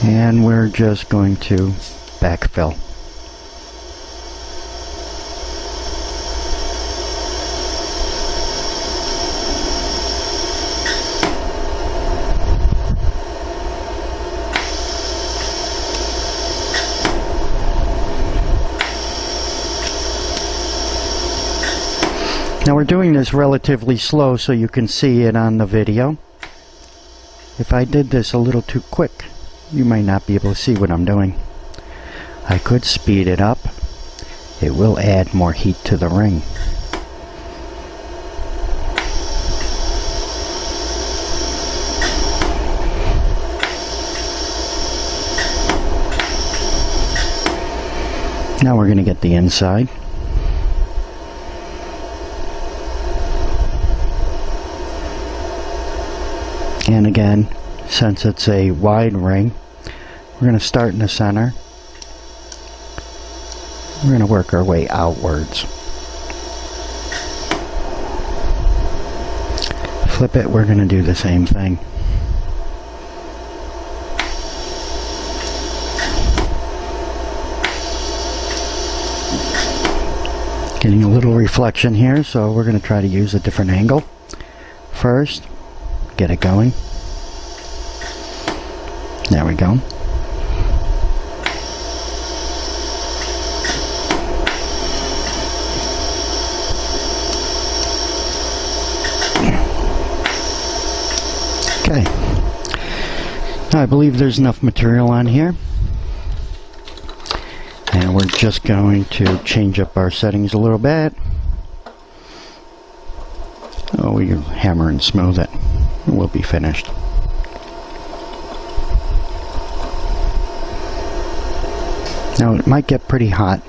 And we're just going to backfill. Now we're doing this relatively slow so you can see it on the video. If I did this a little too quick, you might not be able to see what I'm doing. I could speed it up. It will add more heat to the ring. Now we're going to get the inside. And again, since it's a wide ring, we're going to start in the center. We're going to work our way outwards. Flip it, we're going to do the same thing. Getting a little reflection here, so we're going to try to use a different angle. First, get it going. There we go. Okay. Now I believe there's enough material on here. And we're just going to change up our settings a little bit. Oh, we can hammer and smooth it. We'll be finished. Now it might get pretty hot.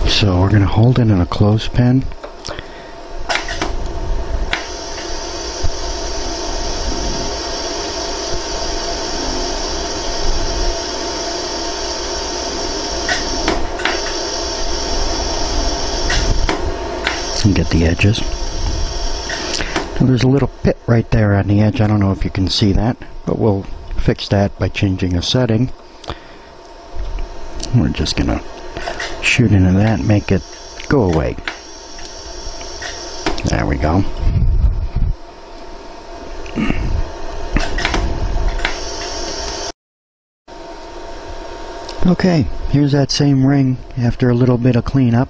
So we're going to hold it in a clothespin. And get the edges. Now there's a little pit right there on the edge. I don't know if you can see that, but we'll fix that by changing a setting. We're just going to shoot into that and make it go away. There we go. Okay, here's that same ring after a little bit of cleanup.